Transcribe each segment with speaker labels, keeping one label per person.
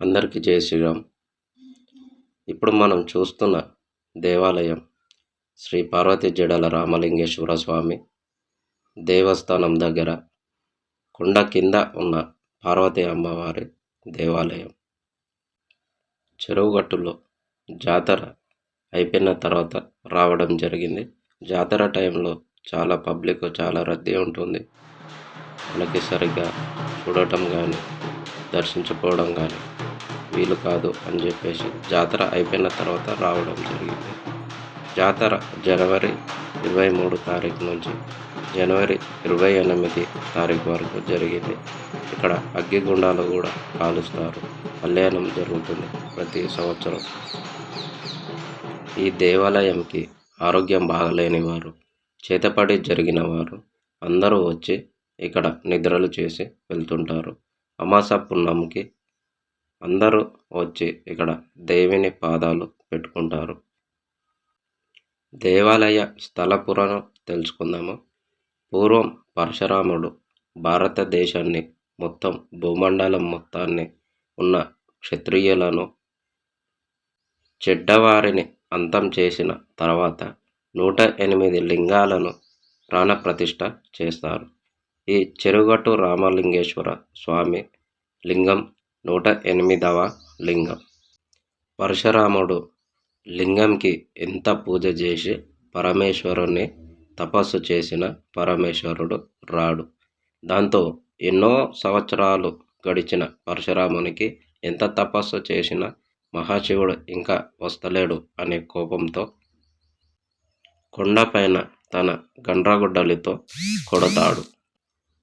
Speaker 1: అందరికీ జై శ్రీరామ్. ఇప్పుడు మనం చూస్తున్న దేవాలయం శ్రీ పార్వతీ జడల రామలింగేశ్వర స్వామి దేవస్థానం దగ్గర కొండ కింద ఉన్న పార్వతీ అమ్మవారి దేవాలయం. చెరువుగట్టులో జాతర అయిపోయిన తర్వాత రావడం జరిగింది. జాతర టైంలో చాలా పబ్లిక్ చాలా రద్దీ ఉంటుంది. మనకి సరిగ్గా చూడటం కానీ దర్శించుకోవడం కానీ వీలు కాదు అని చెప్పేసి జాతర అయిపోయిన తర్వాత రావడం జరిగింది. జాతర జనవరి 23 తారీఖు నుంచి జనవరి 28 తారీఖు వరకు జరిగింది. ఇక్కడ అగ్గిగుండాలు కూడా కాలుస్తారు. కళ్యాణం జరుగుతుంది ప్రతి సంవత్సరం. ఈ దేవాలయంకి ఆరోగ్యం బాగలేని వారు, చేతపడి జరిగిన వారు అందరూ వచ్చి ఇక్కడ నిద్రలు చేసి వెళ్తుంటారు. అమాస పున్నముకి అందరూ వచ్చి ఇక్కడ దేవిని పాదాలు పెట్టుకుంటారు. దేవాలయ స్థల పురాణం తెలుసుకుందాము. పూర్వం పరశురాముడు భారతదేశాన్ని మొత్తం భూమండలం మొత్తాన్ని ఉన్న క్షత్రియులను చెడ్డవారిని అంతం చేసిన తర్వాత 108 లింగాలను ప్రాణప్రతిష్ఠ చేస్తారు. ఈ చెరుగట్టు రామలింగేశ్వర స్వామి లింగం 108వ లింగం. పరశురాముడు లింగంకి ఎంత పూజ చేసి పరమేశ్వరుని తపస్సు చేసిన పరమేశ్వరుడు రాడు. దాంతో ఎన్నో సంవత్సరాలు గడిచిన పరశురామునికి ఎంత తపస్సు చేసినా మహాశివుడు ఇంకా వస్తలేడు అనే కోపంతో కొండపైన తన గండ్రగొడ్డలితో కొడతాడు.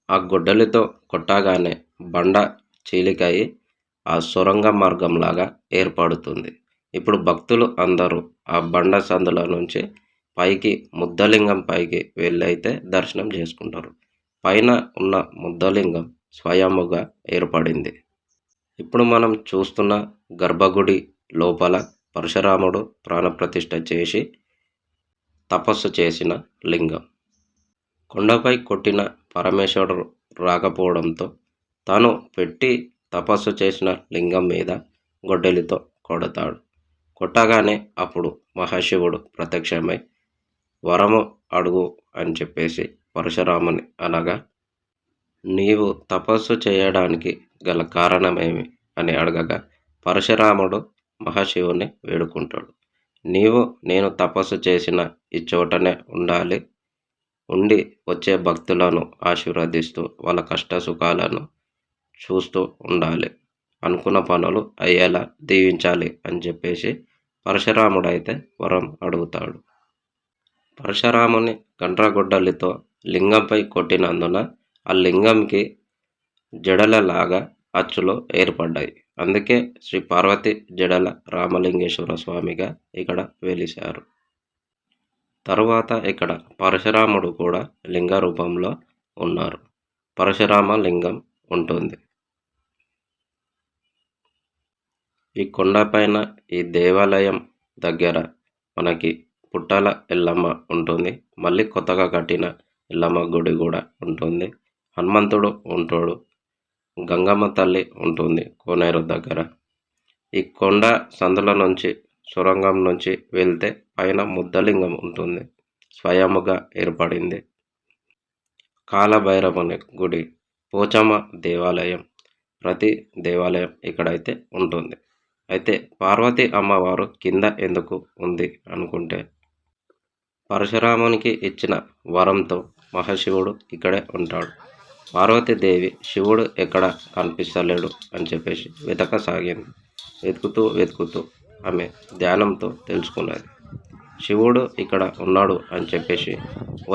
Speaker 1: ఆ గొడ్డలితో కొట్టగానే బండ చీలికయి ఆ సొరంగ మార్గంలాగా ఏర్పడుతుంది. ఇప్పుడు భక్తులు అందరూ ఆ బండ సందుల నుంచి పైకి ముద్దలింగం పైకి వెళ్ళైతే దర్శనం చేసుకుంటారు. పైన ఉన్న ముద్దలింగం స్వయముగా ఏర్పడింది. ఇప్పుడు మనం చూస్తున్న గర్భగుడి లోపల పరశురాముడు ప్రాణప్రతిష్ఠ చేసి తపస్సు చేసిన లింగం. కొండపై కొట్టిన పరమేశ్వరుడు రాకపోవడంతో తాను పెట్టి తపస్సు చేసిన లింగం మీద గొడ్డలితో కొడతాడు. కొట్టగానే అప్పుడు మహాశివుడు ప్రత్యక్షమై వరము అడుగు అని చెప్పేసి పరశురాముని అనగా, నీవు తపస్సు చేయడానికి గల కారణమేమి అని అడగగా పరశురాముడు మహాశివుని వేడుకుంటాడు. నేను తపస్సు చేసిన ఈ చోటనే ఉండి వచ్చే భక్తులను ఆశీర్వదిస్తూ వాళ్ళ కష్ట సుఖాలను చూస్తూ ఉండాలి, అనుకున్న పనులు అయ్యేలా దీవించాలి అని చెప్పేసి పరశురాముడైతే వరం అడుగుతాడు. పరశురాముని గండ్రగొడ్డలితో లింగంపై కొట్టినందున ఆ లింగంకి జడలలాగా అచ్చులు ఏర్పడ్డాయి. అందుకే శ్రీ పార్వతి జడల రామలింగేశ్వర స్వామిగా ఇక్కడ వెలిశారు. తరువాత ఇక్కడ పరశురాముడు కూడా లింగ రూపంలో ఉన్నారు. పరశురామ లింగం ఉంటుంది. ఈ కొండపైన ఈ దేవాలయం దగ్గర మనకి పుట్టల ఎల్లమ్మ ఉంటుంది. మళ్ళీ కొత్తగా కట్టిన ఎల్లమ్మ గుడి కూడా ఉంటుంది. హనుమంతుడు ఉంటాడు. గంగమ్మ తల్లి ఉంటుంది కోనేరు దగ్గర. ఈ కొండ సందుల నుంచి సొరంగం నుంచి వెళ్తే పైన ముద్దలింగం ఉంటుంది, స్వయముగా ఏర్పడింది. కాలభైరవుని గుడి, పోచమ్మ దేవాలయం, ప్రతి దేవాలయం ఇక్కడైతే ఉంటుంది. అయితే పార్వతీ అమ్మవారు కింద ఎందుకు ఉంది అనుకుంటే, పరశురామునికి ఇచ్చిన వరంతో మహాశివుడు ఇక్కడే ఉంటాడు. పార్వతీదేవి శివుడు ఎక్కడ కనిపిస్తలేడు అని చెప్పేసి వెతకసాగింది. వెతుకుతూ ఆమె ధ్యానంతో తెలుసుకున్నది. శివుడు ఇక్కడ ఉన్నాడు అని చెప్పేసి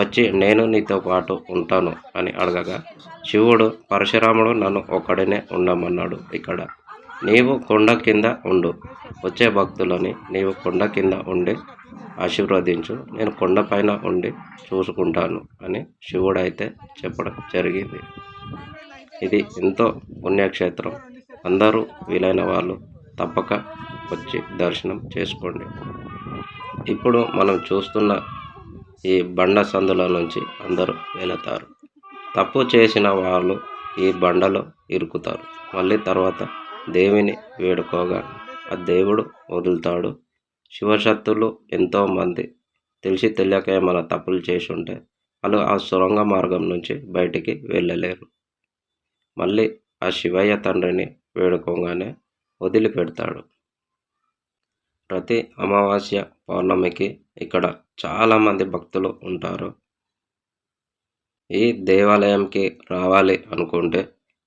Speaker 1: వచ్చి నేను నీతో పాటు ఉంటాను అని అడగగా శివుడు పరశురాముడు నన్ను ఒక్కడనే ఉండమన్నాడు. ఇక్కడ నీవు కొండ కింద ఉండు, వచ్చే భక్తులని నీవు కొండ కింద ఉండి ఆశీర్వదించు, నేను కొండపైన ఉండి చూసుకుంటాను అని శివుడైతే చెప్పడం జరిగింది. ఇది ఎంతో పుణ్యక్షేత్రం. అందరూ వీలైన వాళ్ళు తప్పక వచ్చి దర్శనం చేసుకోండి. ఇప్పుడు మనం చూస్తున్న ఈ బండ సందుల నుంచి అందరూ వెళతారు. తప్పు చేసిన వాళ్ళు ఈ బండలో ఇరుకుతారు. మళ్ళీ తర్వాత దేవిని వేడుకోగా ఆ దేవుడు వదులుతాడు. శివశక్తులు ఎంతోమంది తెలిసి తెలియక ఏమైనా తప్పులు చేసి ఉంటే వాళ్ళు ఆ సొరంగ మార్గం నుంచి బయటికి వెళ్ళలేరు. మళ్ళీ ఆ శివయ్య తండ్రిని వేడుకోగానే వదిలిపెడతాడు. ప్రతి అమావాస్య పౌర్ణమికి ఇక్కడ చాలామంది భక్తులు ఉంటారు. ఈ దేవాలయంకి రావాలి అనుకుంటే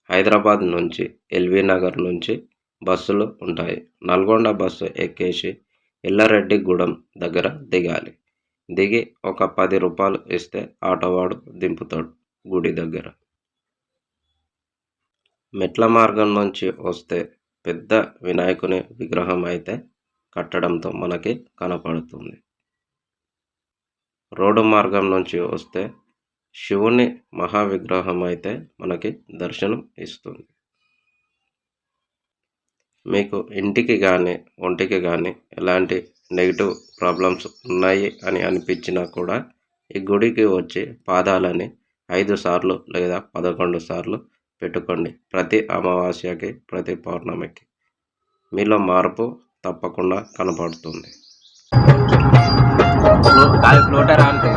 Speaker 1: హైదరాబాద్ నుంచి ఎల్బీ నగర్ నుంచి బస్సులు ఉంటాయి. నల్గొండ బస్సు ఎక్కేసి ఎల్లారెడ్డిగూడెం దగ్గర దిగాలి. దిగి ఒక 10 రూపాయలు ఇస్తే ఆటోవాడు దింపుతాడు గుడి దగ్గర. మెట్ల మార్గం నుంచి వస్తే పెద్ద వినాయకుని విగ్రహం అయితే కట్టడంతో మనకి కనపడుతుంది. రోడ్డు మార్గం నుంచి వస్తే శివుని మహావిగ్రహం అయితే మనకి దర్శనం ఇస్తుంది. మీకు ఇంటికి కానీ ఒంటికి కానీ ఎలాంటి నెగిటివ్ ప్రాబ్లమ్స్ ఉన్నాయి అని అనిపించినా కూడా ఈ గుడికి వచ్చి పాదాలని 5 సార్లు లేదా 11 సార్లు పెట్టుకోండి. ప్రతి అమావాస్యకి, ప్రతి పౌర్ణమికి మీలో మార్పు తప్పకుండా కనపడుతుంది. ఫ్లోటర్ అంటే